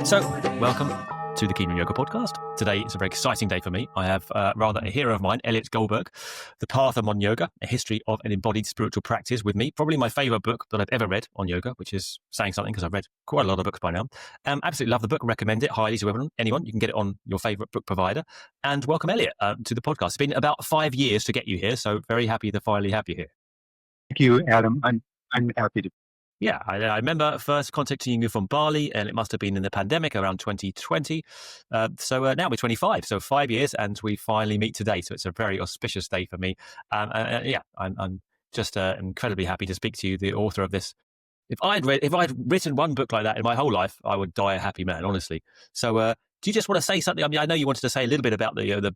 So, welcome to the Keen and Yoga podcast. Today is a very exciting day for me. I have rather a hero of mine, Elliott Goldberg, The Path Among Yoga, a history of an embodied spiritual practice with me. Probably my favourite book that I've ever read on yoga, which is saying something because I've read quite a lot of books by now. Absolutely love the book, recommend it highly to anyone. You can get it on your favourite book provider. And welcome, Elliott, to the podcast. It's been about 5 years to get you here, so very happy to finally have you here. Thank you, Adam. I'm happy to. Yeah, I remember first contacting you from Bali, and it must have been in the pandemic around 2020. So now we're 25, so 5 years, and we finally meet today. So it's a very auspicious day for me. I'm just incredibly happy to speak to you, the author of this. If I'd written one book like that in my whole life, I would die a happy man, honestly. So do you just want to say something? I mean, I know you wanted to say a little bit about the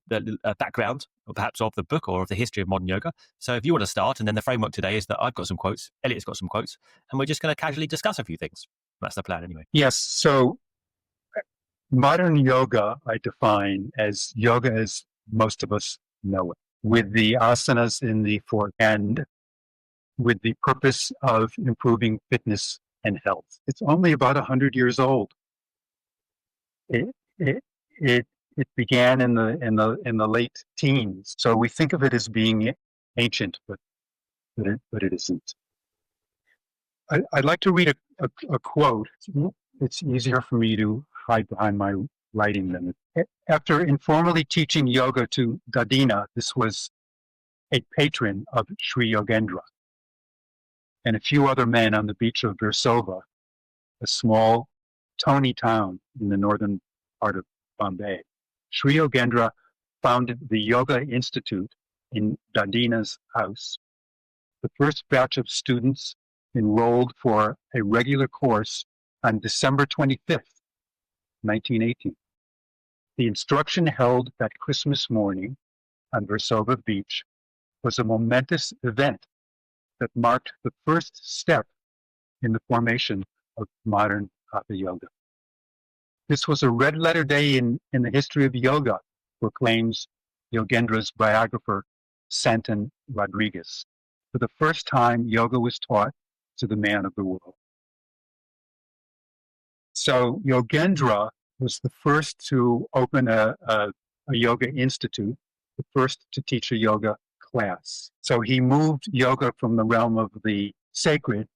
background, or perhaps of the book or of the history of modern yoga. So if you want to start, and then the framework today is that I've got some quotes, Elliott's got some quotes, and we're just going to casually discuss a few things. That's the plan anyway. Yes. So modern yoga, I define as yoga as most of us know it, with the asanas in the forehand, with the purpose of improving fitness and health. It's only about 100 years old. It began in the late teens, so we think of it as being ancient, but it isn't. I'd like to read a quote. It's easier for me to hide behind my writing than it. After informally teaching yoga to Dadina, this was a patron of Sri Yogendra, and a few other men on the beach of Versova, a small tony town in the northern part of Bombay. Sri Yogendra founded the Yoga Institute in Dadina's house. The first batch of students enrolled for a regular course on December 25th, 1918. The instruction held that Christmas morning on Versova Beach was a momentous event that marked the first step in the formation of modern Hatha Yoga. This was a red-letter day in the history of yoga, proclaims Yogendra's biographer, Santon Rodriguez. For the first time, yoga was taught to the man of the world. So Yogendra was the first to open a yoga institute, the first to teach a yoga class. So he moved yoga from the realm of the sacred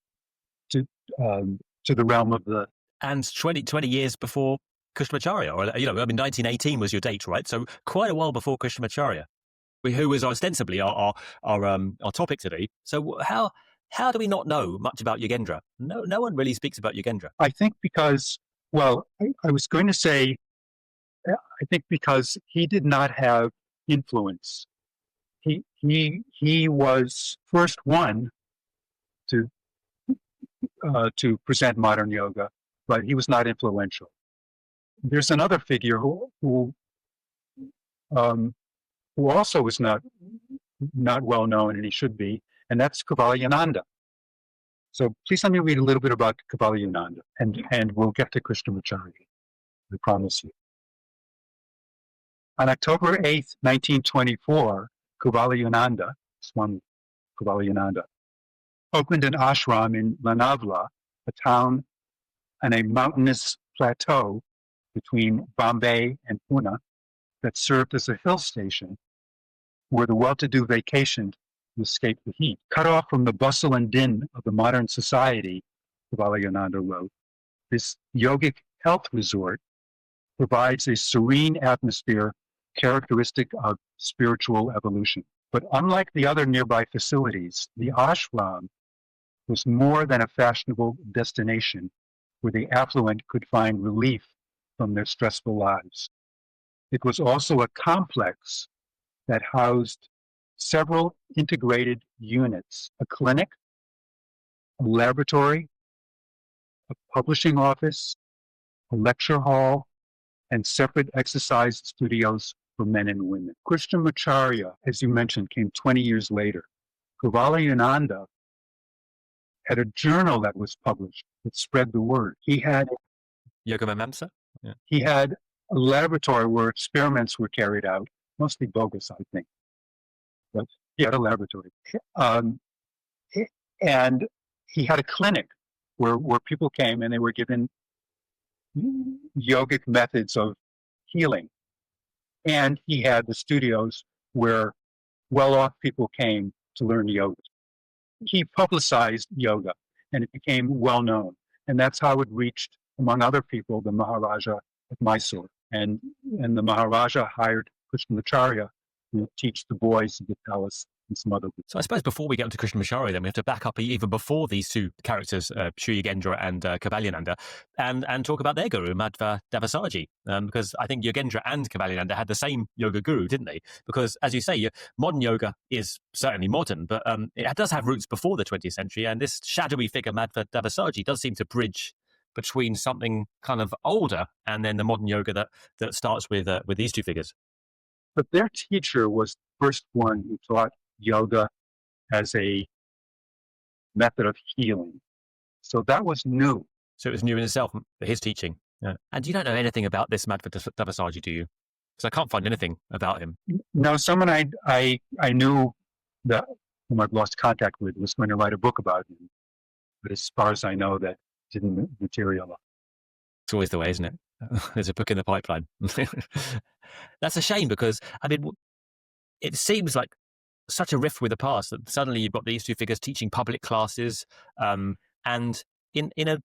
to the realm of the... And 20 years before Krishnamacharya, or 1918 was your date, right? So quite a while before Krishnamacharya, who was ostensibly our topic today. So how do we not know much about Yogendra? No one really speaks about Yogendra. I think because, well, I was going to say, I think because he did not have influence. He was first one to present modern yoga, but he was not influential. There's another figure who also was not well known, and he should be, and that's Kavalayananda. So please let me read a little bit about Kavalayananda, and we'll get to Krishnamacharya, I promise you. On October 8th, 1924, Kavalayananda, Swami Kavalayananda, opened an ashram in Lonavala, a town on a mountainous plateau between Bombay and Pune that served as a hill station where the well-to-do vacationed to escape the heat. Cut off from the bustle and din of the modern society, Kavalayananda wrote, this yogic health resort provides a serene atmosphere characteristic of spiritual evolution. But unlike the other nearby facilities, the ashram was more than a fashionable destination where the affluent could find relief from their stressful lives. It was also a complex that housed several integrated units, a clinic, a laboratory, a publishing office, a lecture hall, and separate exercise studios for men and women. Krishnamacharya, as you mentioned, came 20 years later. Kavalayananda had a journal that was published that spread the word. He had Yogamamamsa? Yeah. He had a laboratory where experiments were carried out, mostly bogus, I think. But He had a laboratory. Um, and he had a clinic where people came and they were given yogic methods of healing. And he had the studios where well-off people came to learn yoga. He publicized yoga and it became well-known. And that's how it reached, among other people, the Maharaja of Mysore. And the Maharaja hired Krishnamacharya to teach the boys of the palace and some other people. So I suppose before we get into Krishnamacharya, then we have to back up even before these two characters, Sri Yogendra and Kavalyananda, and talk about their guru, Madhva Davasaji, because I think Yogendra and Kavalyananda had the same yoga guru, didn't they? Because, as you say, modern yoga is certainly modern, but it does have roots before the 20th century, and this shadowy figure, Madhva Davasaji, does seem to bridge between something kind of older and then the modern yoga that starts with these two figures. But their teacher was the first one who taught yoga as a method of healing. So that was new. So it was new in itself, his teaching. Yeah. And you don't know anything about this Madhva Davasaji, do you? Because I can't find anything about him. No, someone I knew that whom I've lost contact with was going to write a book about him. But as far as I know, that didn't materialize. It's always the way, isn't it? There's a book in the pipeline. That's a shame because, I mean, it seems like such a rift with the past that suddenly you've got these two figures teaching public classes, and in a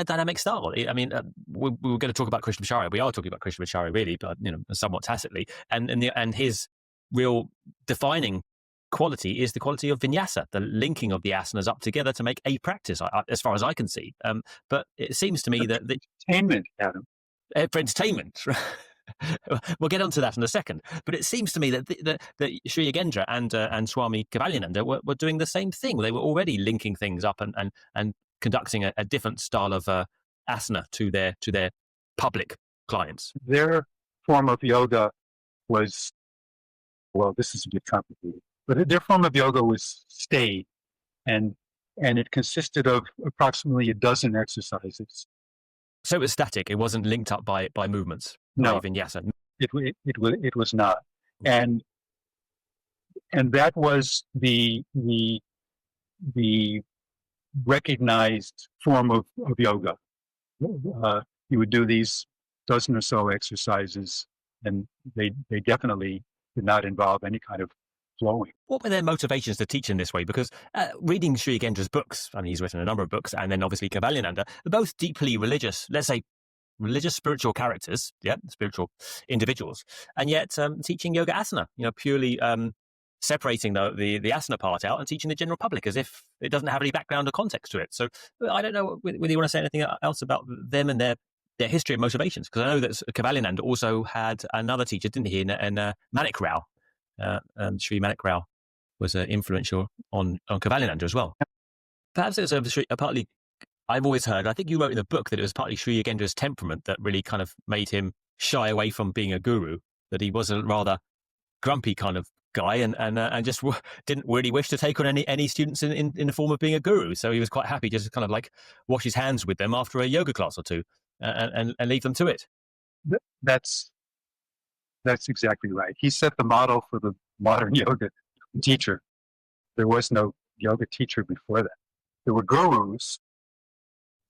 dynamic style. I mean, we're going to talk about Krishnamacharya. We are talking about Krishnamacharya, really, but somewhat tacitly. And his real defining quality is the quality of vinyasa, the linking of the asanas up together to make a practice, as far as I can see. But it seems to me that entertainment, Adam, for entertainment. We'll get onto that in a second. But it seems to me that Sri Yogendra and Swami Kavalyananda were doing the same thing. They were already linking things up and conducting a different style of asana to their public clients. Their form of yoga was, well, this is a bit complicated, but their form of yoga was stayed, and it consisted of approximately a dozen exercises. So it was static. It wasn't linked up by movements. No, vinyasa. It was not, and that was the recognized form of yoga. You would do these dozen or so exercises, and they definitely did not involve any kind of flowing. What were their motivations to teach in this way? Because reading Sri Yogendra's books, I mean, he's written a number of books, and then obviously Kavalyananda, they're both deeply religious, let's say religious spiritual characters, spiritual individuals, and yet teaching yoga asana, purely separating the asana part out and teaching the general public as if it doesn't have any background or context to it. So I don't know whether you want to say anything else about them and their history and motivations, because I know that Kavalyananda also had another teacher, didn't he, in Manik Rao. Sri Manik Rao was influential on Kavalyananda as well. Perhaps it was partly, I've always heard, I think you wrote in the book that it was partly Sri Yogendra's temperament that really kind of made him shy away from being a guru, that he was a rather grumpy kind of guy and just didn't really wish to take on any students in the form of being a guru. So he was quite happy just to kind of like wash his hands with them after a yoga class or two and leave them to it. That's exactly right. He set the model for the modern yoga teacher. There was no yoga teacher before that. There were gurus,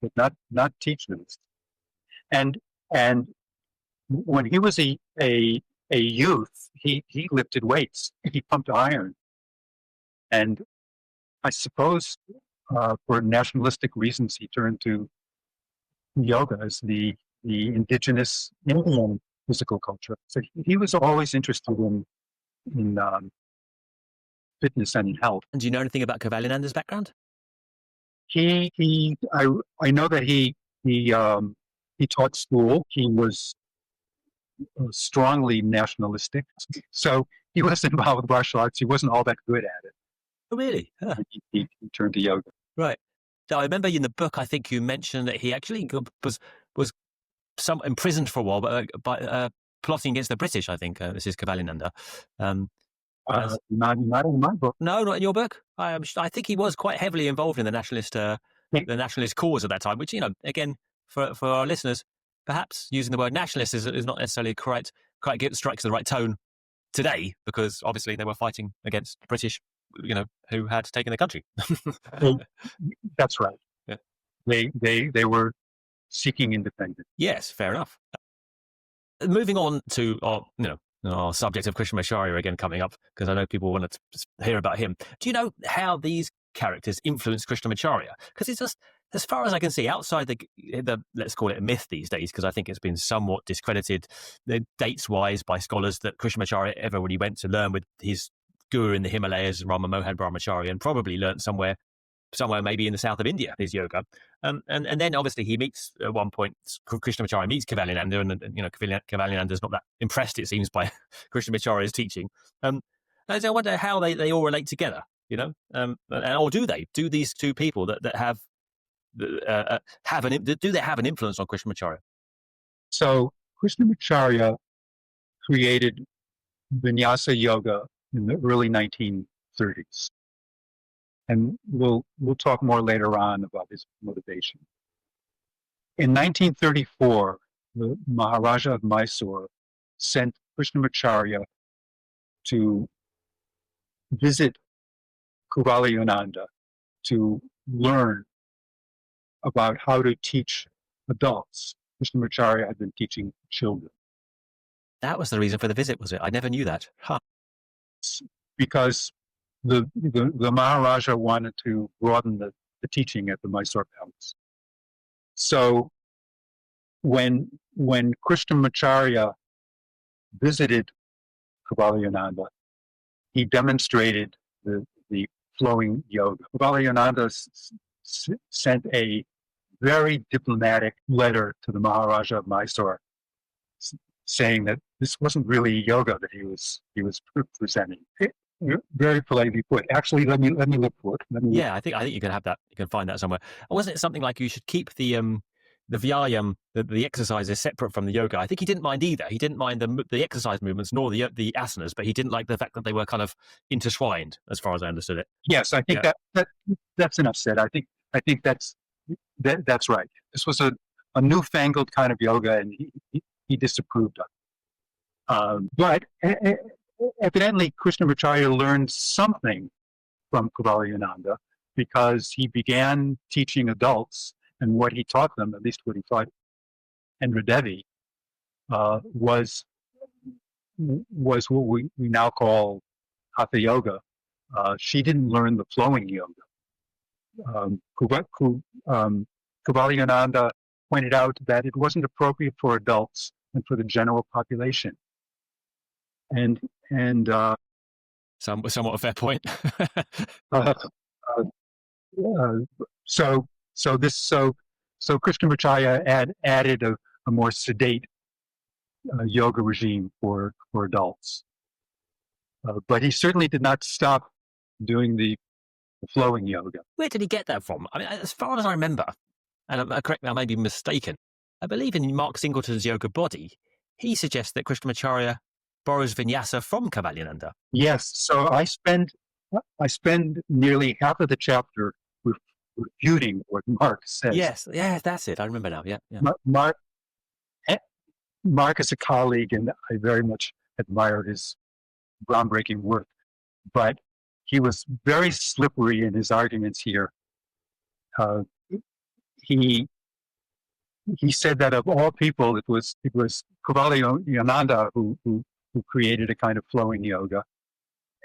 but not teachers. And when he was a youth, he lifted weights. He pumped iron. And I suppose for nationalistic reasons, he turned to yoga as the indigenous Indian physical culture. So he was always interested in fitness and in health. And do you know anything about Kavalyananda's background? I know that he taught school. He was strongly nationalistic. So he was involved with martial arts. He wasn't all that good at it. Oh, really? Huh. He turned to yoga. Right. So I remember in the book, I think you mentioned that he actually was imprisoned for a while, by plotting against the British. I think this is Kavalyananda. Not in my book. No, not in your book. I think he was quite heavily involved in the nationalist cause at that time. Which, again, for our listeners, perhaps using the word nationalist is not necessarily correct. Strikes the right tone today, because obviously they were fighting against the British, who had taken the country. Well, that's right. Yeah. They were seeking independence. Yes, fair enough. Moving on to our subject of Krishnamacharya again coming up, because I know people want to hear about him. Do you know how these characters influenced Krishnamacharya? Because it's just, as far as I can see, outside the let's call it a myth these days, because I think it's been somewhat discredited dates-wise by scholars, that Krishnamacharya ever really went to learn with his guru in the Himalayas, Rama Mohan Brahmacharya, and probably learnt somewhere maybe in the south of India, his yoga. And then obviously he meets, at one point, Krishnamacharya meets Kaivalyananda, and Kaivalyananda's not that impressed, it seems, by Krishnamacharya's teaching. And so I wonder how they all relate together, or do they? Do these two people that have do they have an influence on Krishnamacharya? So Krishnamacharya created Vinyasa yoga in the early 1930s. And we'll talk more later on about his motivation. In 1934, the Maharaja of Mysore sent Krishnamacharya to visit Kaivalyananda to learn about how to teach adults. Krishnamacharya had been teaching children. That was the reason for the visit, was it? I never knew that. Huh. Because the Maharaja wanted to broaden the teaching at the Mysore Palace. So when Krishnamacharya visited Kaivalyananda, he demonstrated the flowing yoga. Kaivalyananda sent a very diplomatic letter to the Maharaja of Mysore, saying that this wasn't really yoga that he was presenting. Very politely put. Actually, let me look for it. I think you can have that. You can find that somewhere. Wasn't it something like you should keep the vyayam, the exercises, separate from the yoga? I think he didn't mind either. He didn't mind the exercise movements nor the asanas, but he didn't like the fact that they were kind of intertwined, as far as I understood it. Yes, I think that's enough said. I think that's right. This was a newfangled kind of yoga, and he disapproved of it. But evidently, Krishnamacharya learned something from Kaivalyananda, because he began teaching adults, and what he taught them, at least what he taught Indra Devi, was what we now call Hatha Yoga. She didn't learn the flowing yoga. Kaivalyananda pointed out that it wasn't appropriate for adults and for the general population. And somewhat a fair point. So Krishnamacharya added a more sedate yoga regime for adults, but he certainly did not stop doing the flowing yoga. Where did he get that from? I mean, as far as I remember, and correct me, I may be mistaken, I believe in Mark Singleton's Yoga Body, he suggests that Krishnamacharya borrows Vinyasa from Kaivalyananda. Yes, so I spend nearly half of the chapter refuting what Mark says. Yes, that's it. I remember now. Yeah. Mark is a colleague, and I very much admired his groundbreaking work, but he was very slippery in his arguments here. He said that of all people, it was Kaivalyananda who created a kind of flowing yoga,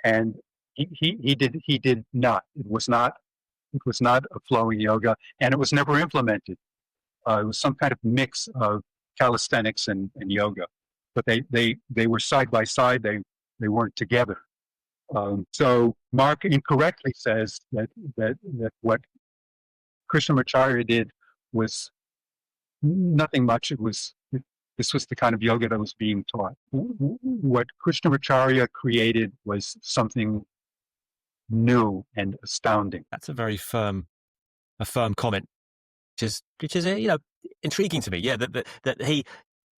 and he did not. It was not a flowing yoga, and it was never implemented. It was some kind of mix of calisthenics and yoga, but they were side by side. They weren't together. So Mark incorrectly says that what Krishnamacharya did was nothing much. This was the kind of yoga that was being taught. What Krishnamacharya created was something new and astounding. That's a very firm comment, which is intriguing to me. Yeah, that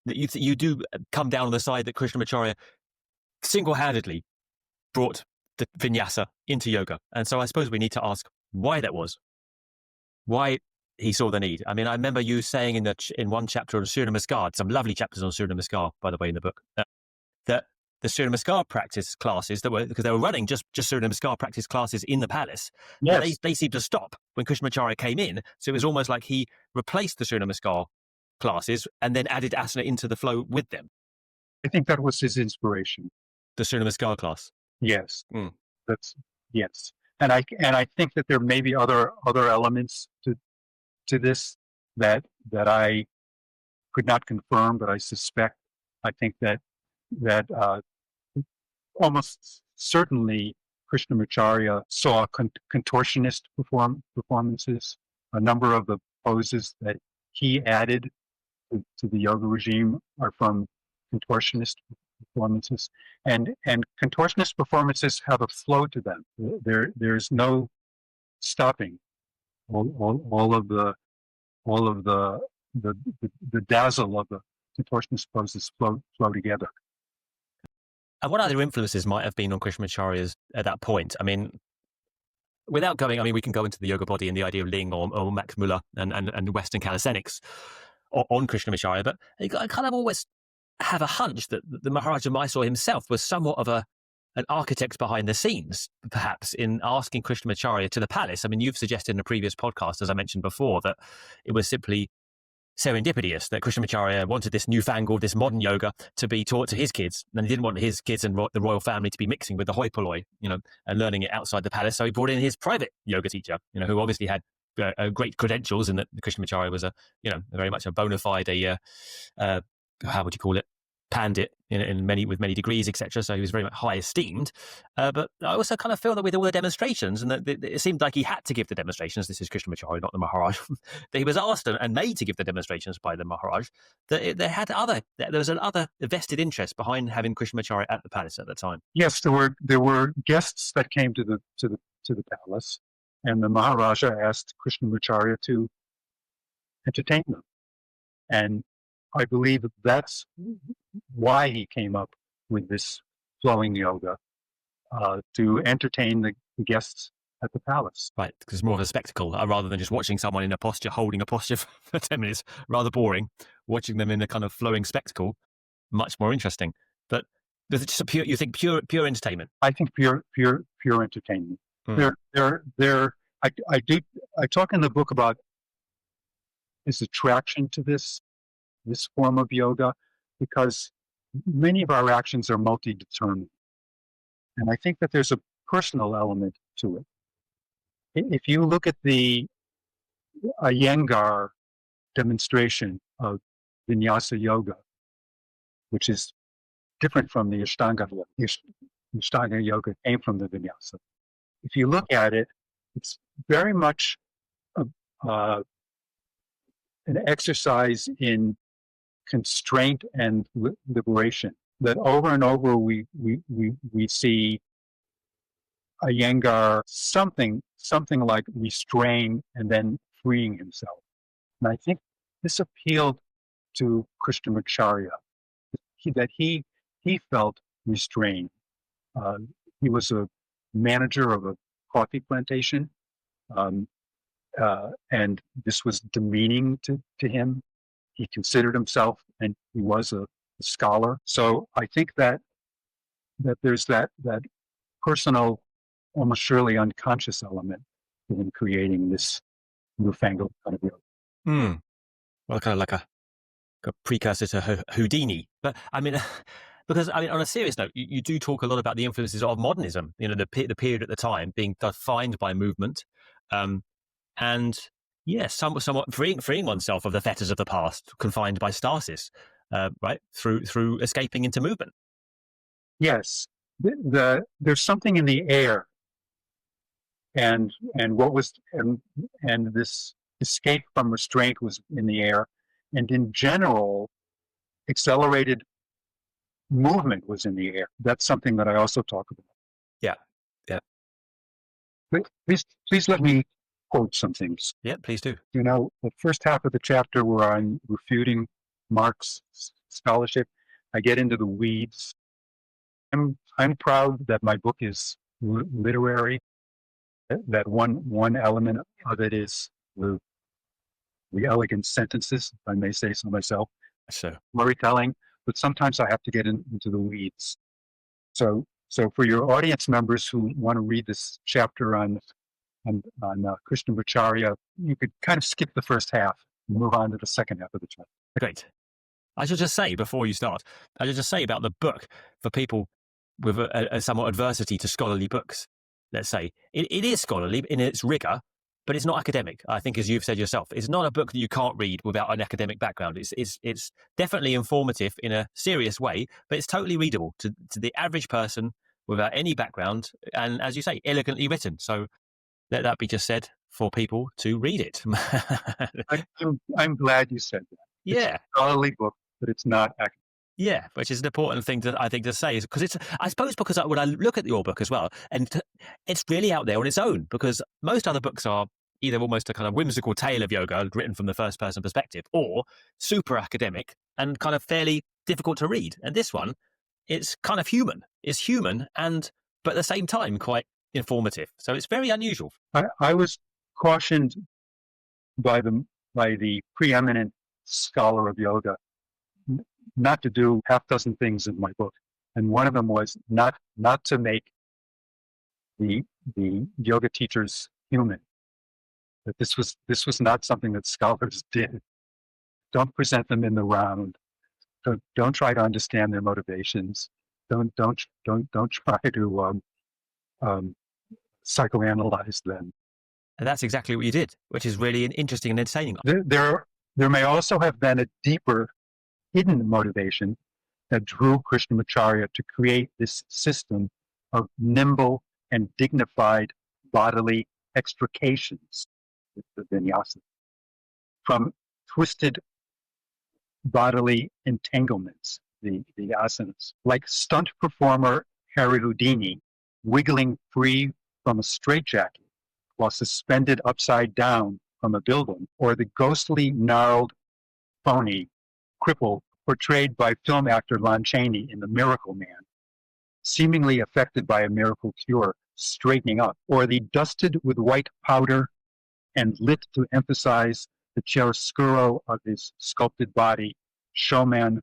you do come down on the side that Krishnamacharya single-handedly brought the vinyasa into yoga, and so I suppose we need to ask why that was. Why he saw the need. I mean, I remember you saying in one chapter on Surya Namaskar, some lovely chapters on Surya Namaskar, by the way, in the book, that the Surya Namaskar practice classes because they were running just Surya Namaskar practice classes in the palace. Yes. But they seemed to stop when Krishnamacharya came in. So it was almost like he replaced the Surya Namaskar classes and then added asana into the flow with them. I think that was his inspiration. The Surya Namaskar class. Yes. Mm. Yes. And I think that there may be other elements to this that I could not confirm, but I suspect. I think that almost certainly Krishnamacharya saw contortionist performances. A number of the poses that he added to the yoga regime are from contortionist performances, and contortionist performances have a flow to them. There's no stopping. All of the dazzle of the contortionist poses flow together. And what other influences might have been on Krishnamacharya's at that point? I mean, without going, I mean, we can go into the yoga body and the idea of Ling or Max Muller and Western calisthenics on Krishnamacharya, but I kind of always have a hunch that the Maharaja Mysore himself was somewhat of an architect behind the scenes, perhaps, in asking Krishnamacharya to the palace. I mean, you've suggested in a previous podcast, as I mentioned before, that it was simply serendipitous that Krishnamacharya wanted this newfangled, this modern yoga to be taught to his kids, and he didn't want his kids and the royal family to be mixing with the hoi polloi, and learning it outside the palace. So he brought in his private yoga teacher, who obviously had great credentials, and that Krishnamacharya was very much a bona fide, how would you call it, pandit with many degrees, etc. So he was very much high esteemed. But I also kind of feel that with all the demonstrations, and that it seemed like he had to give the demonstrations. This is Krishnamacharya, not the Maharaj. That he was asked and made to give the demonstrations by the Maharaj. That there was another vested interest behind having Krishnamacharya at the palace at the time. Yes, there were guests that came to the palace, and the Maharaja asked Krishnamacharya to entertain them, and I believe that's why he came up with this flowing yoga, to entertain the guests at the palace. Right, because it's more of a spectacle rather than just watching someone in a posture, holding a posture for 10 minutes. Rather boring. Watching them in a kind of flowing spectacle, much more interesting. But there's just you think pure entertainment? I think pure entertainment. I talk in the book about his attraction to this form of yoga, because many of our actions are multi-determined. And I think that there's a personal element to it. If you look at the Iyengar demonstration of Vinyasa yoga, which is different from the Ashtanga yoga. The Ashtanga yoga came from the Vinyasa. If you look at it, it's very much an exercise in constraint and liberation. That over and over we see Iyengar something like restrain and then freeing himself. And I think this appealed to Krishnamacharya, that he felt restrained. He was a manager of a coffee plantation, and this was demeaning to him. He considered himself, and he was a scholar. So I think that there's that personal, almost surely unconscious element in creating this newfangled kind of yoga. Well, kind of like a precursor to Houdini. But I mean, because on a serious note, you do talk a lot about the influences of modernism. The period at the time being defined by movement, and yes, somewhat freeing oneself of the fetters of the past, confined by stasis, right through escaping into movement. Yes, there's something in the air, and this escape from restraint was in the air, and in general, accelerated movement was in the air. That's something that I also talk about. Yeah. Please let me quote some things. Yeah, please do. The first half of the chapter where I'm refuting Mark's scholarship, I get into the weeds. I'm proud that my book is literary. That one element of it is the elegant sentences, if I may say so myself. So Storytelling, but sometimes I have to get into the weeds. So for your audience members who want to read this chapter on Krishnamacharya, you could kind of skip the first half and move on to the second half of the chapter. Great. I should just say before you start, I should just say about the book for people with a somewhat adversity to scholarly books. Let's say it is scholarly in its rigor, but it's not academic. I think, as you've said yourself, it's not a book that you can't read without an academic background. It's definitely informative in a serious way, but it's totally readable to the average person without any background, and as you say, elegantly written. So let that be just said for people to read it. I'm glad you said that. Yeah. It's a scholarly book, but it's not academic. Yeah, which is an important thing I think to say, is because I suppose because when I look at your book as well, and it's really out there on its own, because most other books are either almost a kind of whimsical tale of yoga written from the first person perspective, or super academic and kind of fairly difficult to read. And this one, it's kind of human. It's human, but at the same time quite informative. So it's very unusual. I was cautioned by the preeminent scholar of yoga not to do half dozen things in my book, and one of them was not to make the yoga teachers human. That this was not something that scholars did. Don't present them in the round. Don't try to understand their motivations. Don't try to psychoanalyze them. And that's exactly what you did, which is really interesting and entertaining. There may also have been a deeper hidden motivation that drew Krishnamacharya to create this system of nimble and dignified bodily extrications, the Vinyasa, from twisted bodily entanglements, the asanas. Like stunt performer Harry Houdini wiggling free from a straitjacket while suspended upside down from a building, or the ghostly, gnarled, phony cripple portrayed by film actor Lon Chaney in The Miracle Man, seemingly affected by a miracle cure, straightening up, or the dusted with white powder and lit to emphasize the chiaroscuro of his sculpted body, showman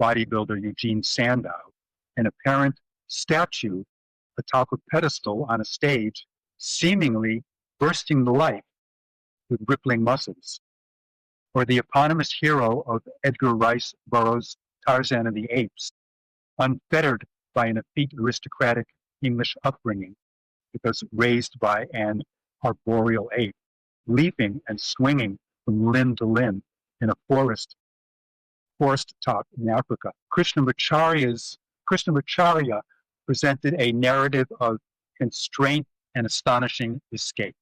bodybuilder Eugene Sandow, an apparent statue atop a pedestal on a stage, seemingly bursting to life with rippling muscles, or the eponymous hero of Edgar Rice Burroughs' Tarzan of the Apes, unfettered by an effete aristocratic English upbringing because raised by an arboreal ape, leaping and swinging from limb to limb in a forest top in Africa. Krishnamacharya presented a narrative of constraint and astonishing escape,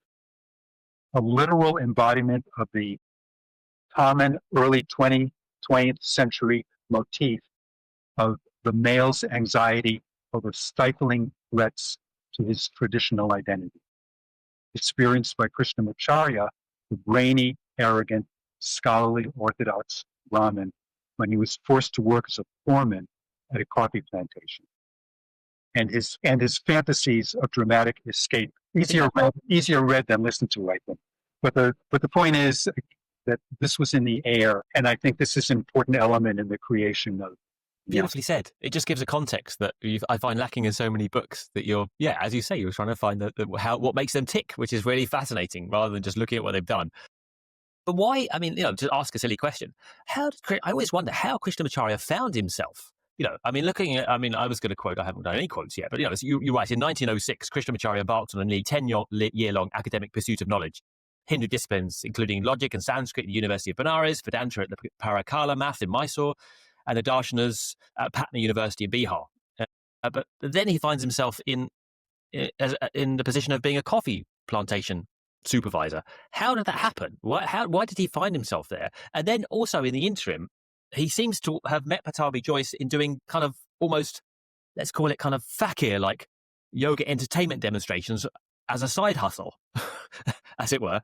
a literal embodiment of the common early 20th century motif of the male's anxiety over stifling threats to his traditional identity. Experienced by Krishnamacharya, the brainy, arrogant, scholarly Orthodox Brahmin, when he was forced to work as a foreman at a coffee plantation. And his fantasies of dramatic escape, easier read than listened to, I think. But the point is that this was in the air, and I think this is an important element in the creation of. Beautifully said. It just gives a context that I find lacking in so many books. That as you say, you're trying to find what makes them tick, which is really fascinating, rather than just looking at what they've done. But why? I mean, to ask a silly question, I always wonder how Krishnamacharya found himself. I was going to quote, I haven't done any quotes yet, but you write, in 1906, Krishnamacharya embarked on a nearly 10-year-long academic pursuit of knowledge. Hindu disciplines, including logic and Sanskrit at the University of Benares, Vedanta at the Parakala math in Mysore, and the Darshanas at Patna University in Bihar. But then he finds himself in the position of being a coffee plantation supervisor. How did that happen? Why did he find himself there? And then also in the interim, he seems to have met Pattabhi Jois in doing kind of almost, let's call it kind of fakir-like yoga entertainment demonstrations as a side hustle, as it were.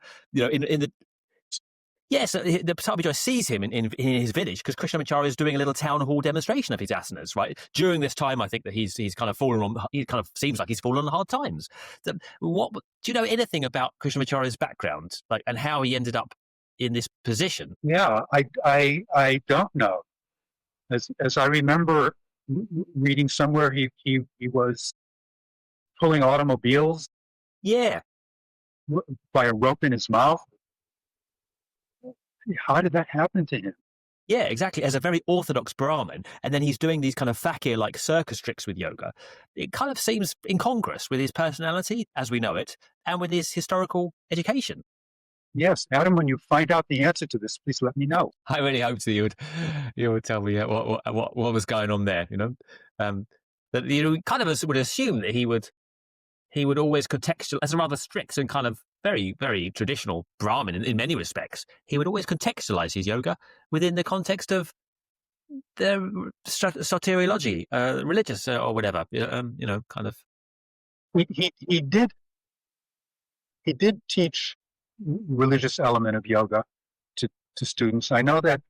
Yes, the Pattabhi Jois sees him in his village because Krishnamacharya is doing a little town hall demonstration of his asanas, right? During this time, I think that he's kind of he kind of seems like he's fallen on hard times. Do you know anything about Krishnamacharya's background, and how he ended up in this position? Yeah, I don't know. As I remember reading somewhere he was pulling automobiles Yeah. by a rope in his mouth. How did that happen to him? Yeah, exactly. As a very orthodox Brahmin, and then he's doing these kind of fakir-like circus tricks with yoga. It kind of seems incongruous with his personality, as we know it, and with his historical education. Yes, Adam, when you find out the answer to this, please let me know. I really hoped that you would tell me what was going on there. That kind of would assume that he would always contextual as a rather strict and kind of very, very traditional Brahmin in many respects. He would always contextualize his yoga within the context of the soteriology, religious or whatever. Kind of. He did teach religious element of yoga to students. I know that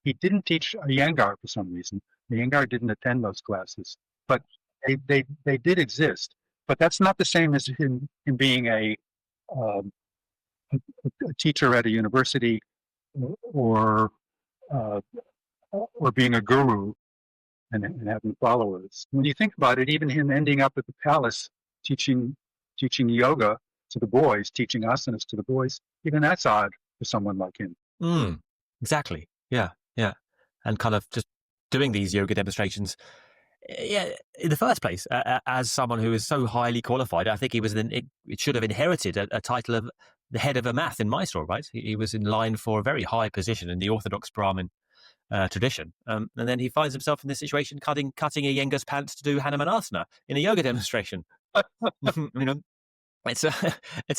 he didn't teach Iyengar for some reason. Iyengar didn't attend those classes, but they did exist. But that's not the same as him being a teacher at a university or being a guru and having followers. When you think about it, even him ending up at the palace teaching yoga to the boys, teaching asanas to the boys, even that's odd for someone like him. Exactly. Yeah. And kind of just doing these yoga demonstrations. Yeah, in the first place, as someone who is so highly qualified, I think he was it should have inherited a title of the head of a math in Mysore, right? He was in line for a very high position in the Orthodox Brahmin tradition. And then he finds himself in this situation cutting Iyengar's pants to do Hanumanasana in a yoga demonstration. It's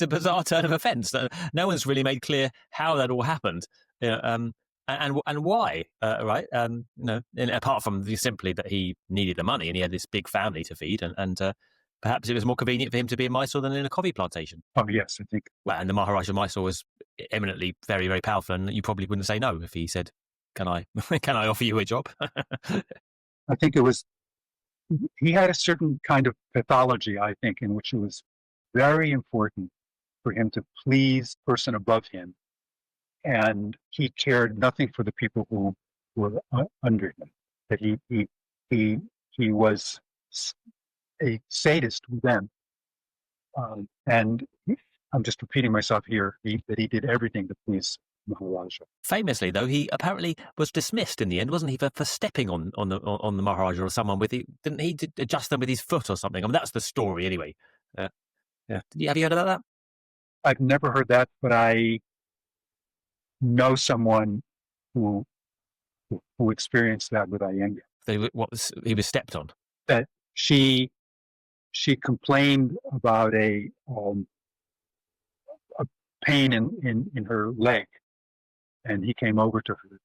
a bizarre turn of events. No one's really made clear how that all happened. And why, right? And apart from simply that he needed the money and he had this big family to feed, and perhaps it was more convenient for him to be in Mysore than in a coffee plantation. Oh yes, I think. Well, and the Maharaja of Mysore was eminently very, very powerful, and you probably wouldn't say no if he said, "Can I offer you a job?" I think it was. He had a certain kind of pathology, I think, in which it was very important for him to please the person above him, and he cared nothing for the people who were under him. That he was a sadist with them, and I'm just repeating myself here. That he did everything to please Maharaja. Famously, though, he apparently was dismissed in the end, wasn't he, for stepping on the Maharaja or someone with it? Didn't he adjust them with his foot or something? I mean, that's the story anyway. Yeah. Have you heard about that? I've never heard that, but I know someone who experienced that with Iyengar. He was stepped on. That she complained about a pain in her leg, and he came over to her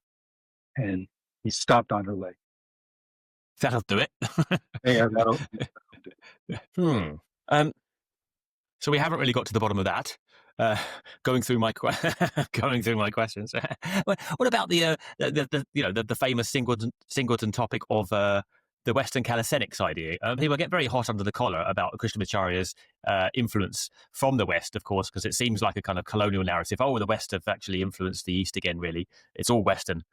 and he stomped on her leg. That'll do it. Yeah, that'll do it. So we haven't really got to the bottom of that. Going through my questions. What about the famous singleton topic of the Western calisthenics idea? People get very hot under the collar about Krishnamacharya's influence from the West, of course, because it seems like a kind of colonial narrative. Oh, the West have actually influenced the East again. Really, it's all Western.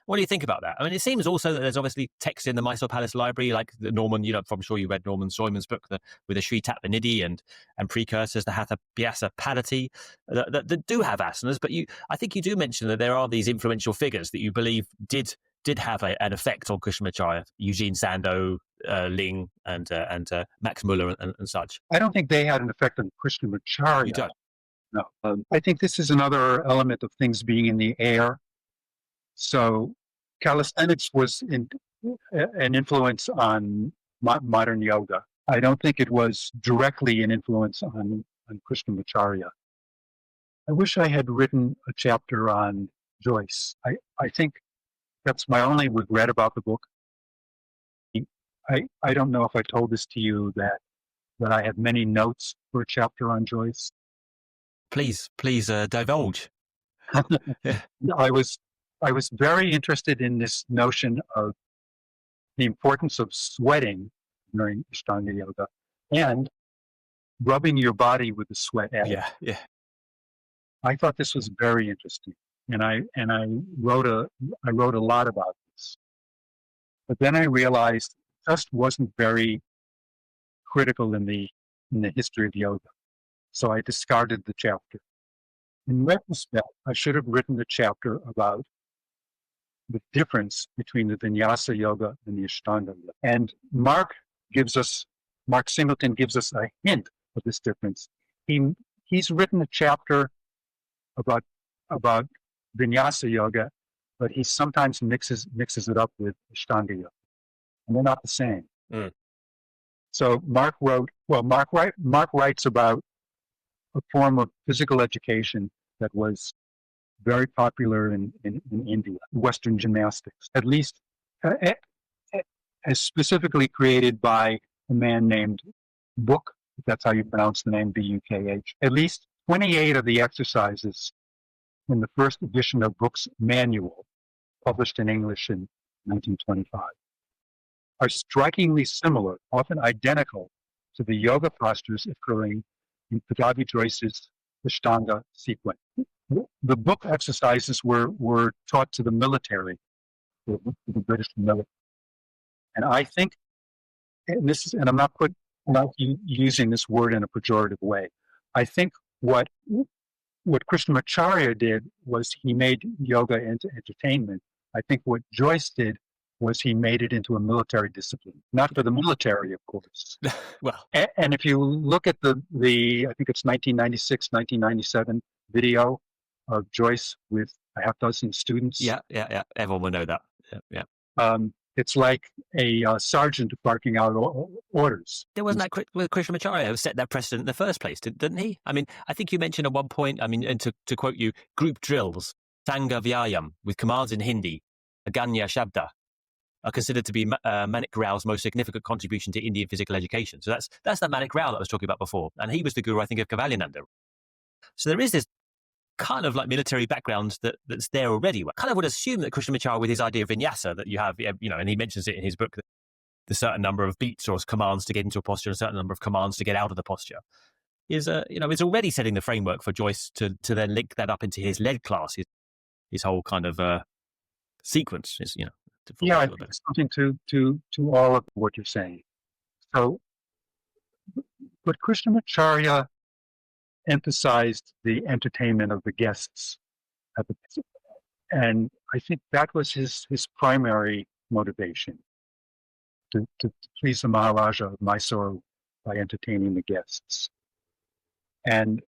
What do you think about that? I mean, it seems also that there's obviously text in the Mysore Palace Library, like the Norman, I'm sure you read Norman Soyman's book, with the Sri Tatvanidhi and precursors, the Hatha Vyasa Padati, that do have asanas. But I think you do mention that there are these influential figures that you believe did have an effect on Krishnamacharya, Eugene Sandow, Ling, and Max Muller and such. I don't think they had an effect on Krishnamacharya. You don't? No. I think this is another element of things being in the air. So calisthenics was an influence on modern yoga. I don't think it was directly an influence on Krishnamacharya. I wish I had written a chapter on Joyce. I think that's my only regret about the book. I don't know if I told this to you that I have many notes for a chapter on Joyce. Please divulge. I was very interested in this notion of the importance of sweating during Ashtanga yoga and rubbing your body with the sweat. Yeah. I thought this was very interesting, and I wrote a lot about this. But then I realized it just wasn't very critical in the history of yoga. So I discarded the chapter. In retrospect, I should have written a chapter about the difference between the Vinyasa yoga and the Ashtanga yoga. And Mark Singleton gives us a hint of this difference. He's written a chapter about Vinyasa yoga, but he sometimes mixes it up with Ashtanga yoga, and they're not the same. Mm. So Mark writes about a form of physical education that was very popular in India, Western gymnastics, at least as specifically created by a man named Book, if that's how you pronounce the name, Bukh. At least 28 of the exercises in the first edition of Book's manual, published in English in 1925, are strikingly similar, often identical, to the yoga postures occurring in Pattabhi Joyce's Ashtanga sequence. The Book exercises were taught to the military, the British military. And I think, and I'm not using this word in a pejorative way. I think what Krishnamacharya did was he made yoga into entertainment. I think what Joyce did was he made it into a military discipline. Not for the military, of course. Well, and if you look at the I think it's 1996, 1997 video of Joyce with a half dozen students. Yeah. Everyone will know that. Yeah. It's like a sergeant barking out orders. There wasn't that with Krishnamacharya who set that precedent in the first place, didn't he? I mean, I think you mentioned at one point, and to quote you, group drills, Sangha Vyayam, with commands in Hindi, Aganya Shabda, are considered to be Manik Rao's most significant contribution to Indian physical education. So that's that Manik Rao that I was talking about before. And he was the guru, I think, of Kavalananda. So there is this kind of like military background that's there already. I kind of would assume that Krishnamacharya, with his idea of vinyasa that you have, and he mentions it in his book, that the certain number of beats or commands to get into a posture, a certain number of commands to get out of the posture, is is already setting the framework for Joyce to then link that up into his lead class, his whole kind of sequence. Is I think it's something to all of what you're saying. So, but Krishnamacharya emphasized the entertainment of the guests at the, and I think that was his primary motivation, to please the Maharaja of Mysore by entertaining the guests. And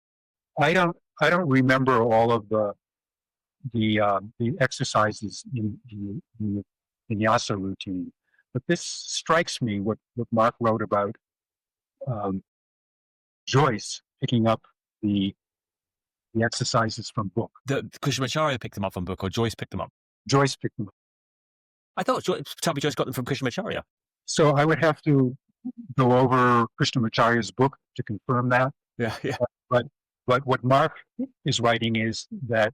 I don't remember all of the exercises in the Vinyasa routine, but this strikes me what Mark wrote about Joyce picking up the exercises from Book. The Krishnamacharya picked them up from Book, or Joyce picked them up? Joyce picked them up. I thought Pattabhi Joyce got them from Krishnamacharya. So I would have to go over Krishnamacharya's book to confirm that. Yeah. But what Mark is writing is that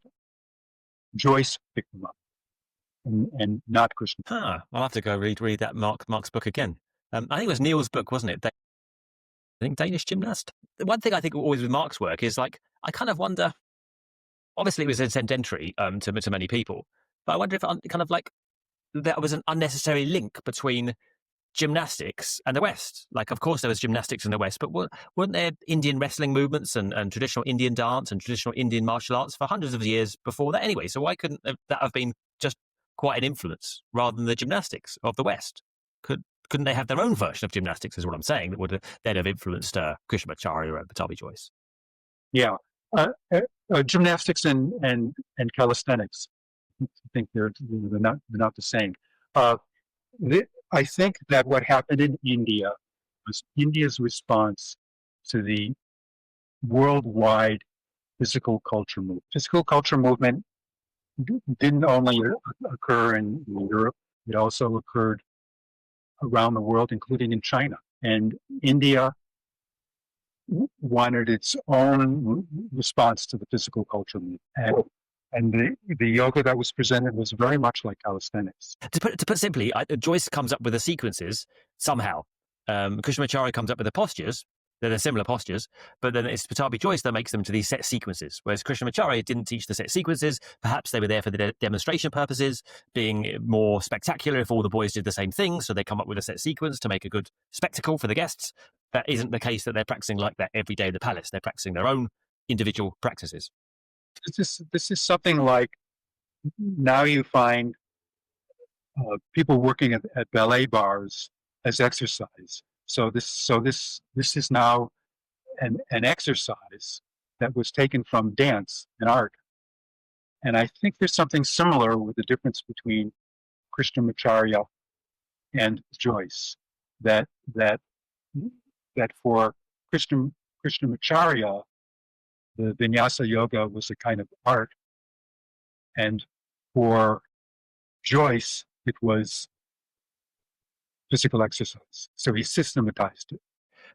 Joyce picked them up, and not Krishna. I'll have to go read that Mark's book again. I think it was Neil's book, wasn't it? I think Danish Gymnast. The one thing I think always with Mark's work is, like, I kind of wonder, obviously it was incendiary to many people, but I wonder if kind of like there was an unnecessary link between gymnastics and the West. Like, of course there was gymnastics in the West, but weren't there Indian wrestling movements and traditional Indian dance and traditional Indian martial arts for hundreds of years before that anyway? So why couldn't that have been just quite an influence rather than the gymnastics of the West? Couldn't they have their own version of gymnastics, is what I'm saying, that would then have influenced Krishnamacharya and Pattabhi Joyce? Yeah. Gymnastics and calisthenics, I think they're not the same. I think that what happened in India was India's response to the worldwide physical culture movement. Physical culture movement didn't only occur in Europe, it also occurred around the world, including in China. And India wanted its own response to the physical culture movement. And the yoga that was presented was very much like calisthenics. To put simply, Joyce comes up with the sequences somehow. Krishnamacharya comes up with the postures, They're similar postures, but then it's Pattabhi Jois that makes them to these set sequences, whereas Krishnamacharya didn't teach the set sequences. Perhaps they were there for the demonstration purposes, being more spectacular if all the boys did the same thing, so they come up with a set sequence to make a good spectacle for the guests. That isn't the case that they're practicing like that every day in the palace. They're practicing their own individual practices. This is something like now you find people working at ballet bars as exercise. So this is now an exercise that was taken from dance and art. And I think there's something similar with the difference between Krishnamacharya and Joyce. That for Krishnamacharya, the Vinyasa yoga was a kind of art, and for Joyce, it was physical exercise. So he systematized it.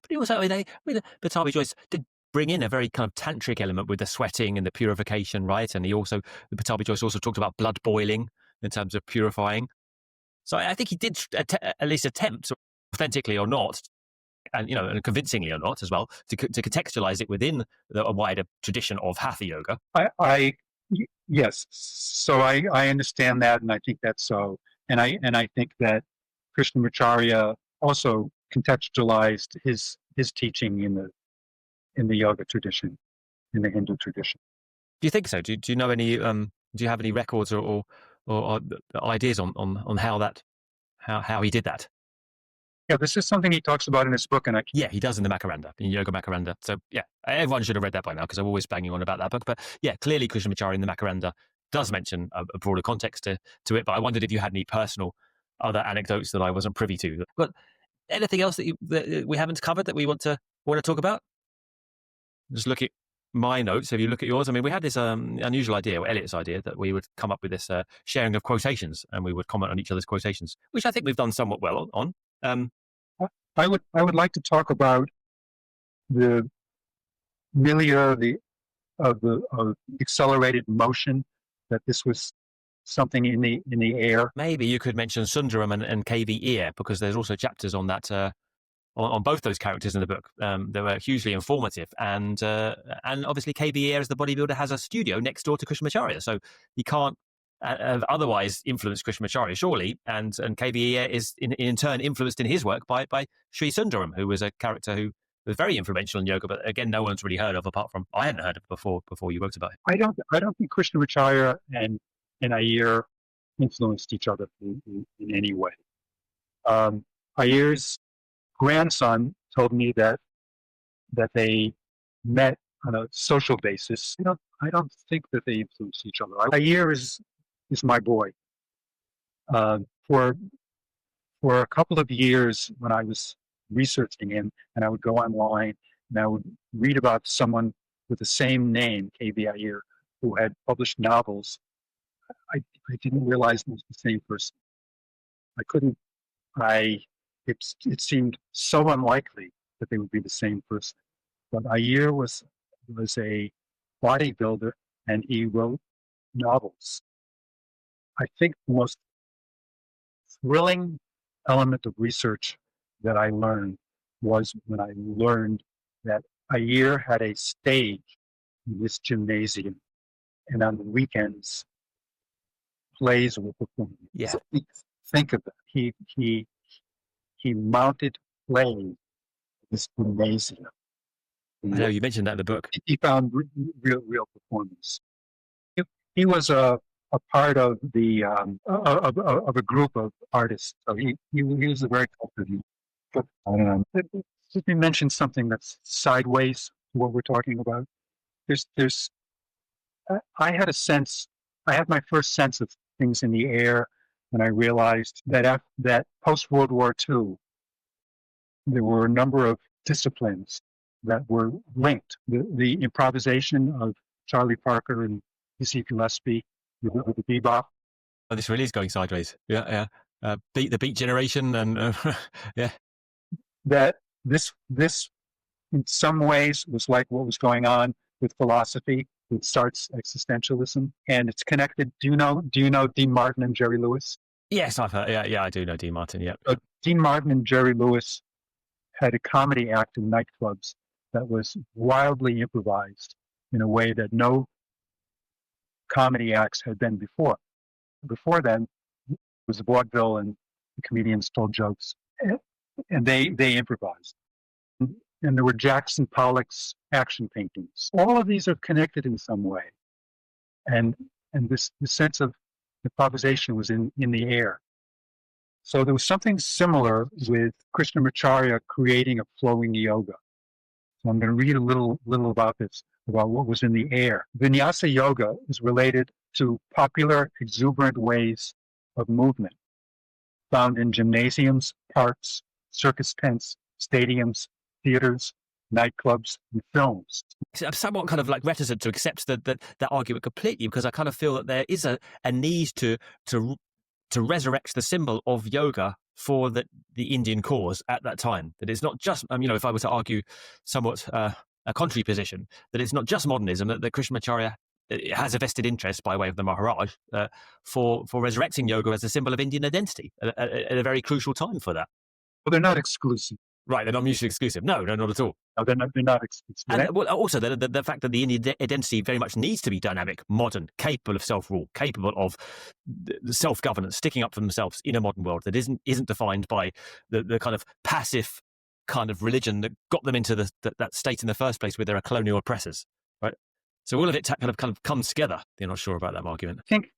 But he also, Pattabhi Jois did bring in a very kind of tantric element with the sweating and the purification, right? And Pattabhi Jois also talked about blood boiling in terms of purifying. So I think he did at least attempt, authentically or not, and convincingly or not as well, to contextualize it within a wider tradition of Hatha yoga. Yes. So I understand that, and I think that's so. And I think that Krishnamacharya also contextualized his teaching in the yoga tradition, in the Hindu tradition. Do you think so? Do you know any? Do you have any records or ideas on how he did that? Yeah, this is something he talks about in his book, and yeah, he does in the Makaranda, in Yoga Makaranda. So yeah, everyone should have read that by now because I'm always banging on about that book. But yeah, clearly Krishnamacharya in the Makaranda does mention a broader context to it. But I wondered if you had any personal other anecdotes that I wasn't privy to. But anything else that we haven't covered that we want to talk about? Just look at my notes. If you look at yours, I mean, we had this unusual idea, or Elliott's idea, that we would come up with this sharing of quotations, and we would comment on each other's quotations, which I think we've done somewhat well on. I would like to talk about the milieu of accelerated motion, that this was something in the air. Maybe you could mention Sundaram and KV Ear, because there's also chapters on that on both those characters in the book. They were hugely informative, and obviously KV Ear as the bodybuilder has a studio next door to Krishnamacharya, so he can't have otherwise influenced Krishnamacharya, surely, and KV is in turn influenced in his work by Sri Sundaram, who was a character who was very influential in yoga, but again, no one's really heard of apart from I hadn't heard of before you wrote about it. I don't think Krishnamacharya and Iyer influenced each other in any way. Iyer's grandson told me that they met on a social basis. I don't think that they influenced each other. Iyer is my boy. For a couple of years when I was researching him, and I would go online and I would read about someone with the same name, KV Iyer, who had published novels, I didn't realize it was the same person. It seemed so unlikely that they would be the same person. But Iyer was a bodybuilder, and he wrote novels. I think the most thrilling element of research that I learned was when I learned that Iyer had a stage in this gymnasium, and on the weekends, plays were performed. Yeah. So think of that. He mounted plays in this gymnasium. I know you mentioned that in the book. He found real performance. He was a part of the of a group of artists. So he was a very cultured. But I don't know. Let me mention something that's sideways to what we're talking about. I had my first sense of things in the air when I realized that post World War II, there were a number of disciplines that were linked. The improvisation of Charlie Parker and Dizzy Gillespie with the bebop. Oh, this really is going sideways. Yeah. The Beat Generation, and yeah. That this in some ways was like what was going on with philosophy, with Sartre's existentialism, and it's connected. Do you know Dean Martin and Jerry Lewis? Yes, I've heard. Yeah, I do know Dean Martin. Yeah. Dean Martin and Jerry Lewis had a comedy act in nightclubs that was wildly improvised in a way that no comedy acts had been before. Before then, it was vaudeville and the comedians told jokes, and they improvised. And there were Jackson Pollock's action paintings. All of these are connected in some way. And this sense of improvisation was in the air. So there was something similar with Krishnamacharya creating a flowing yoga. So I'm going to read a little about this, about what was in the air. Vinyasa yoga is related to popular, exuberant ways of movement found in gymnasiums, parks, circus tents, stadiums, theaters, nightclubs, and films. I'm somewhat kind of like reticent to accept that argument completely, because I kind of feel that there is a need to resurrect the symbol of yoga for the Indian cause at that time. That it's not just, if I were to argue somewhat a contrary position, that it's not just modernism, that Krishnamacharya has a vested interest by way of the Maharaj for resurrecting yoga as a symbol of Indian identity at a very crucial time for that. Well, they're not exclusive. Right, they're not mutually exclusive. No, not at all. No, they're not exclusive. And also the fact that the Indian identity very much needs to be dynamic, modern, capable of self-rule, capable of self-governance, sticking up for themselves in a modern world that isn't defined by the kind of passive kind of religion that got them into that state in the first place, where there are colonial oppressors, right? So all of it kind of comes together. You're not sure about that argument? I think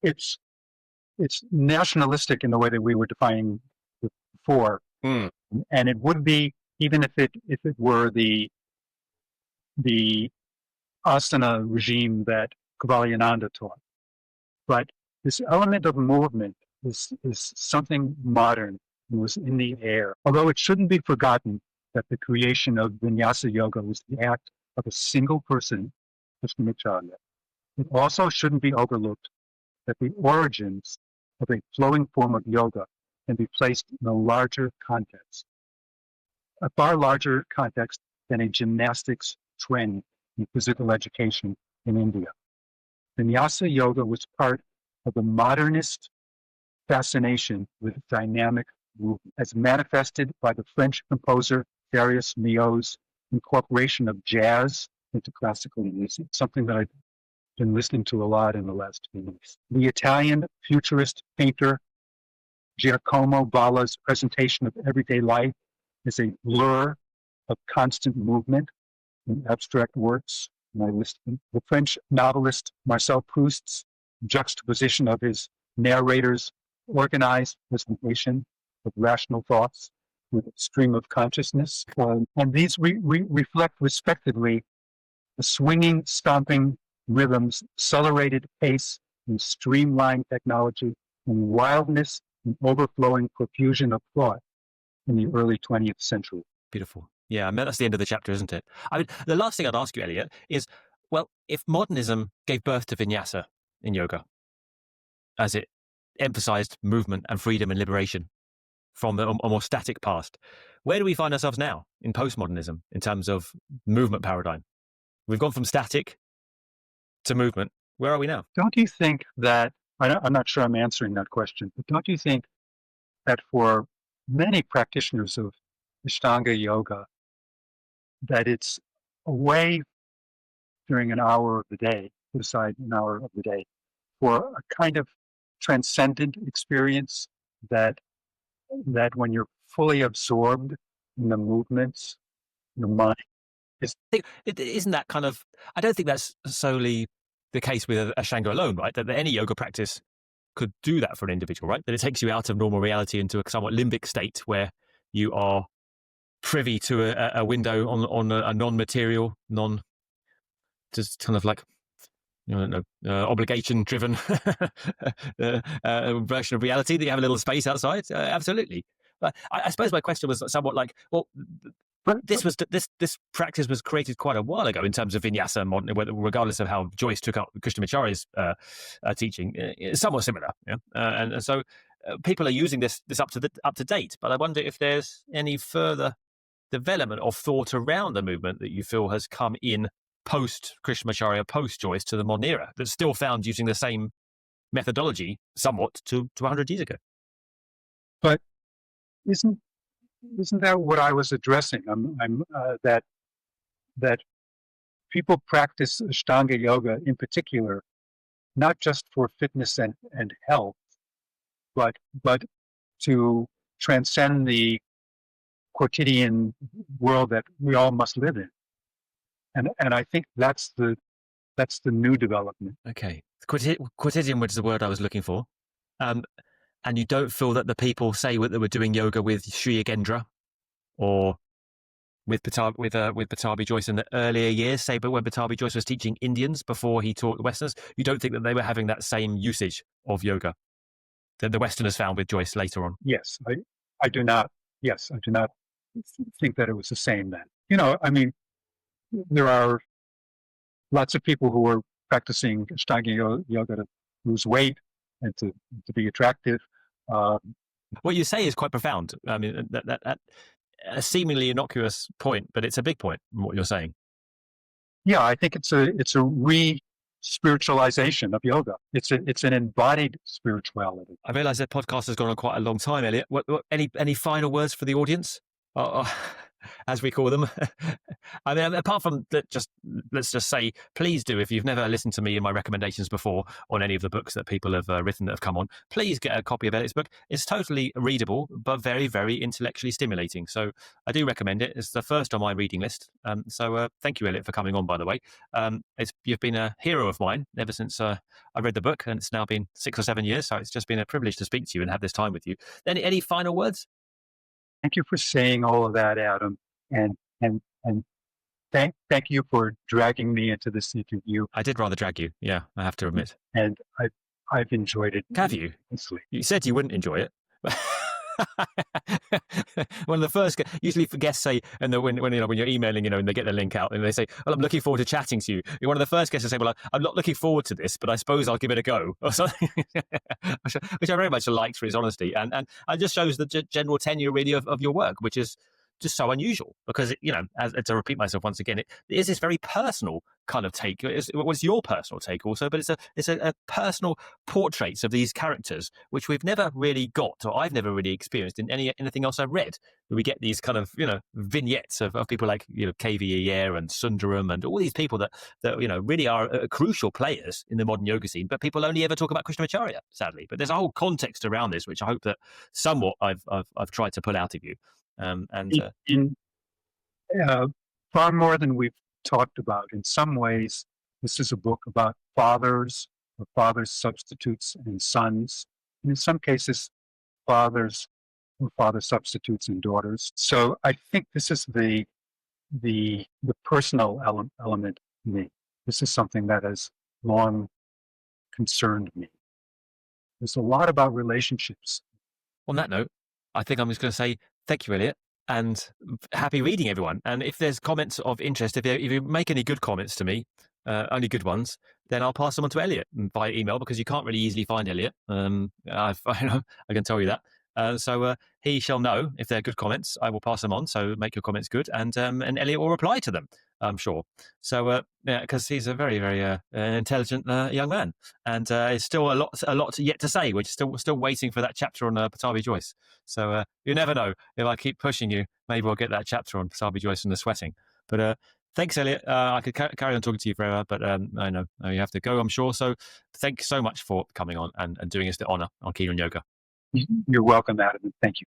it's nationalistic in the way that we were defining before. And it would be, even if it were the asana regime that Kuvalayananda taught. But this element of movement is something modern and was in the air. Although it shouldn't be forgotten that the creation of Vinyasa yoga was the act of a single person, Krishnamacharya. It also shouldn't be overlooked that the origins of a flowing form of yoga can be placed in a larger context, a far larger context than a gymnastics trend in physical education in India. Vinyasa yoga was part of the modernist fascination with dynamic movement, as manifested by the French composer Darius Milhaud's incorporation of jazz into classical music, something that I've been listening to a lot in the last few weeks. The Italian futurist painter Giacomo Balla's presentation of everyday life is a blur of constant movement in abstract works. And I list them. The French novelist Marcel Proust's juxtaposition of his narrator's organized presentation of rational thoughts with a stream of consciousness. And these reflect respectively the swinging, stomping rhythms, accelerated pace, and streamlined technology, and wildness and overflowing profusion of thought in the early 20th century. Beautiful. Yeah, I mean, that's the end of the chapter, isn't it? I mean, the last thing I'd ask you, Elliott, is, well, if modernism gave birth to Vinyasa in yoga, as it emphasized movement and freedom and liberation from a more static past, where do we find ourselves now in postmodernism in terms of movement paradigm? We've gone from static to movement. Where are we now? Don't you think that, I'm not sure I'm answering that question, but don't you think that for many practitioners of Ashtanga yoga, that it's a way during an hour of the day, put aside an hour of the day, for a kind of transcendent experience that when you're fully absorbed in the movements, your mind is... Isn't that kind of... I don't think that's solely the case with Ashtanga alone, right? That any yoga practice could do that for an individual, right? That it takes you out of normal reality into a somewhat limbic state where you are privy to a window on a non-material, just kind of like, obligation-driven version of reality that you have a little space outside. Absolutely. But I suppose my question was somewhat like, well, this practice was created quite a while ago in terms of Vinyasa, regardless of how Joyce took up Krishnamacharya's teaching. It's somewhat similar, yeah? And so people are using this up to date. But I wonder if there's any further development of thought around the movement that you feel has come in post Krishnamacharya, post Joyce to the modern era, that's still found using the same methodology somewhat to 100 years ago. But isn't isn't that what I was addressing? That people practice Ashtanga yoga in particular, not just for fitness and health, but to transcend the quotidian world that we all must live in. And I think that's the new development. Okay. Quotidian was the word I was looking for. And you don't feel that the people say that they were doing yoga with Sri Yogendra or with Patabi Joyce in the earlier years, say, but when Patabi Joyce was teaching Indians before he taught the Westerners, you don't think that they were having that same usage of yoga that the Westerners found with Joyce later on? Yes, I do not. Yes, I do not think that it was the same then. I mean, there are lots of people who are practicing Ashtanga yoga to lose weight and to be attractive. What you say is quite profound. I mean, that a seemingly innocuous point, but it's a big point in what you're saying. Yeah, I think it's a re-spiritualization of yoga. It's an embodied spirituality. I realise that podcast has gone on quite a long time, Elliot. Any final words for the audience, as we call them? I mean, apart from that, let's just say, please do, if you've never listened to me in my recommendations before on any of the books that people have written that have come on, please get a copy of Elliot's book. It's totally readable, but very, very intellectually stimulating. So I do recommend it. It's the first on my reading list. So thank you, Elliot, for coming on, by the way. You've been a hero of mine ever since I read the book, and it's now been 6 or 7 years. So it's just been a privilege to speak to you and have this time with you. Any final words? Thank you for saying all of that, Adam, and thank you for dragging me into this interview. I did rather drag you, yeah, I have to admit. And I've enjoyed it. Have you? Immensely. You said you wouldn't enjoy it. One of the first, usually for guests say, and when you're emailing, and they get the link out and they say, well, I'm looking forward to chatting to you. You're one of the first guests to say, well, I'm not looking forward to this, but I suppose I'll give it a go, or something, which I very much liked for his honesty. And it just shows the general tenure really of your work, which is just so unusual because, as to repeat myself once again, it is this very personal kind of take. It's your personal take also, but it's a personal portraits of these characters, which we've never really got, or I've never really experienced in anything else I've read. We get these kind of, vignettes of people like, KV Iyer and Sundaram and all these people that really are crucial players in the modern yoga scene, but people only ever talk about Krishnamacharya, sadly. But there's a whole context around this, which I hope that somewhat I've tried to pull out of you. In far more than we've talked about. In some ways, this is a book about fathers or fathers substitutes and sons, and in some cases, fathers or father substitutes and daughters. So I think this is the personal element in me. This is something that has long concerned me. There's a lot about relationships. On that note, I think I'm just going to say thank you, Elliot, and happy reading, everyone. And if there's comments of interest, if you make any good comments to me, only good ones, then I'll pass them on to Elliot by email, because you can't really easily find Elliot. I can tell you that. So he shall know if they're good comments. I will pass them on. So make your comments good, and Elliot will reply to them, I'm sure. So because he's a very, very intelligent young man, and it's still a lot yet to say. We're still waiting for that chapter on Patabi Joyce. So you never know. If I keep pushing you, maybe we'll get that chapter on Patabi Joyce and the sweating. But thanks, Elliot. I could carry on talking to you forever, but I know you have to go, I'm sure. So thank you so much for coming on and doing us the honor on Keen on Yoga. You're welcome, Adam, and thank you.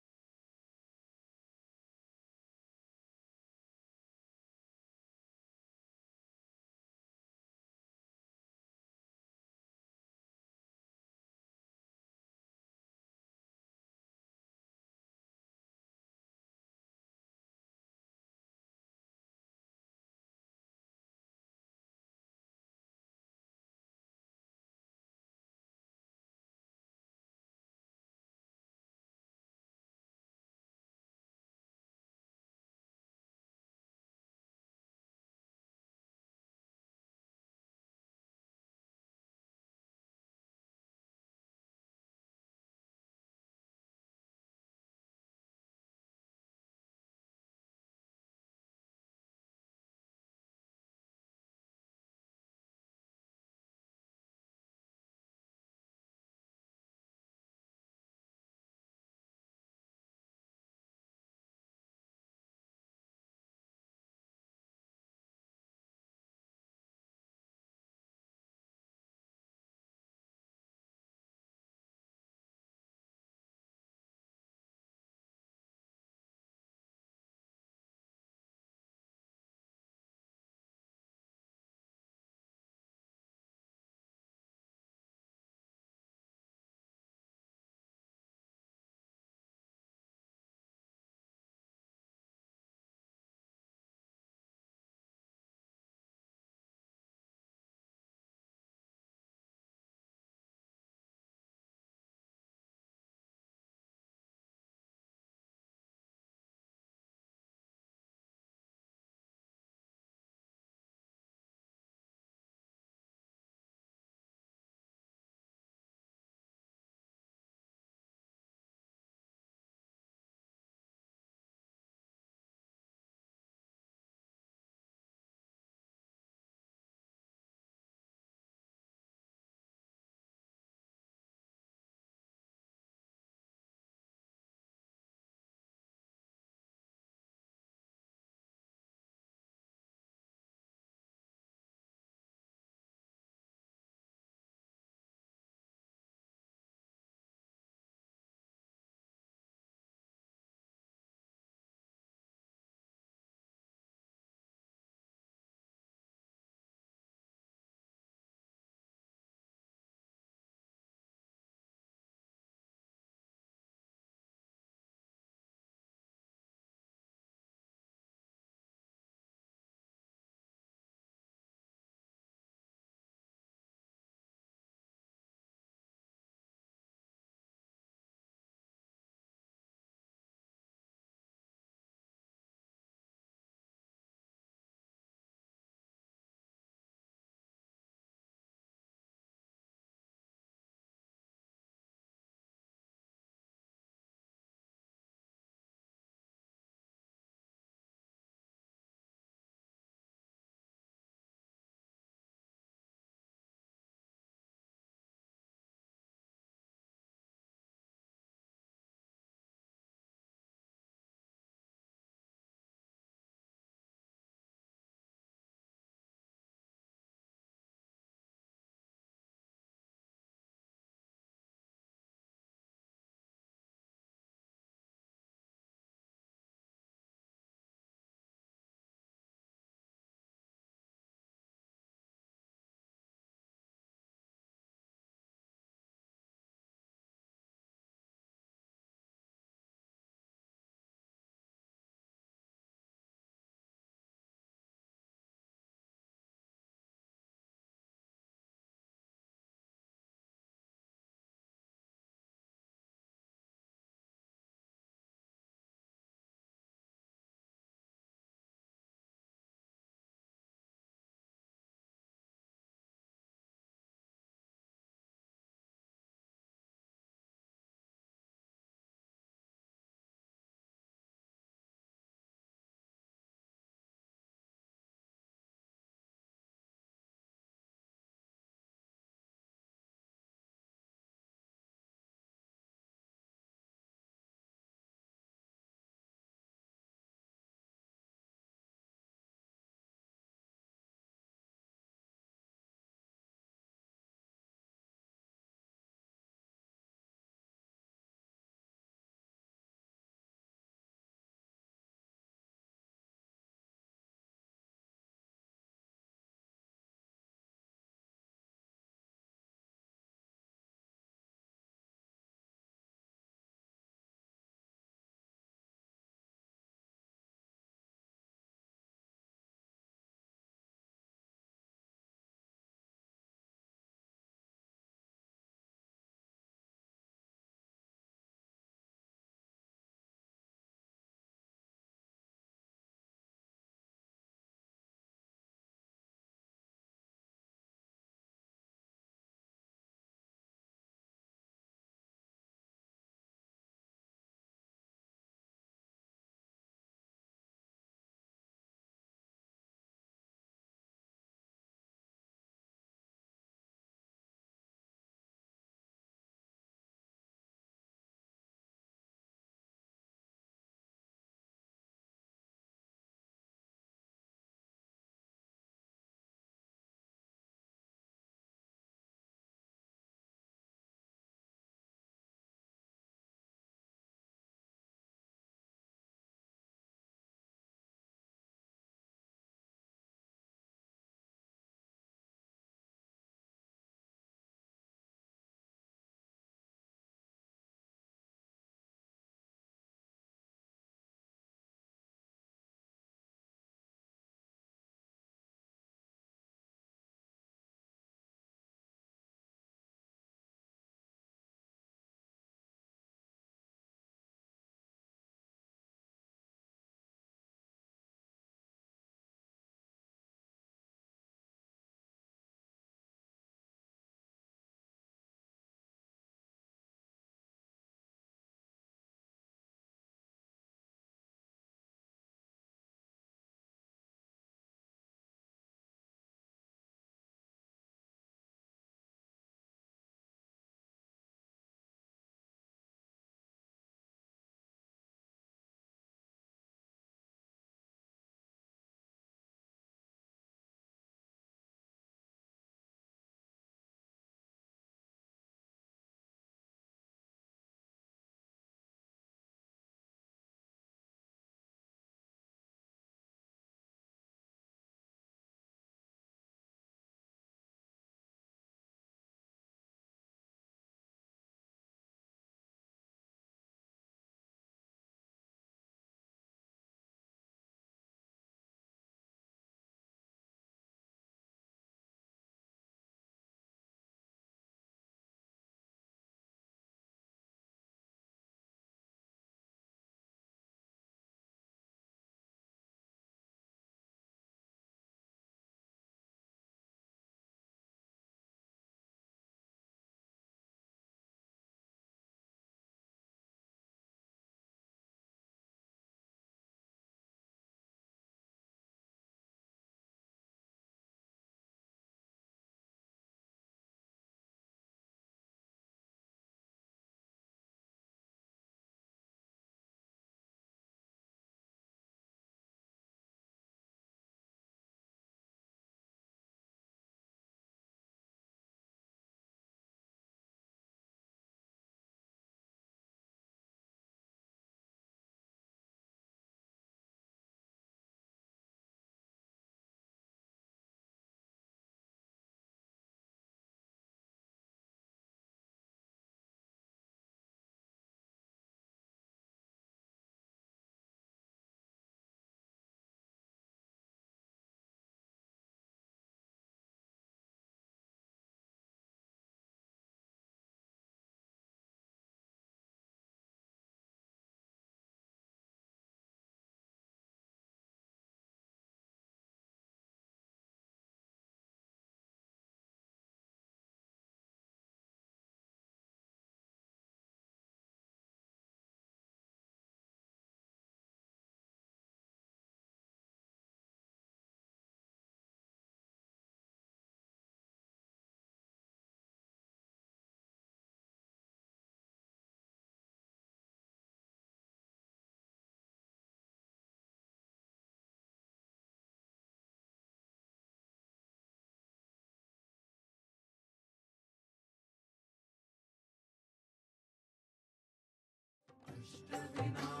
Vinaya.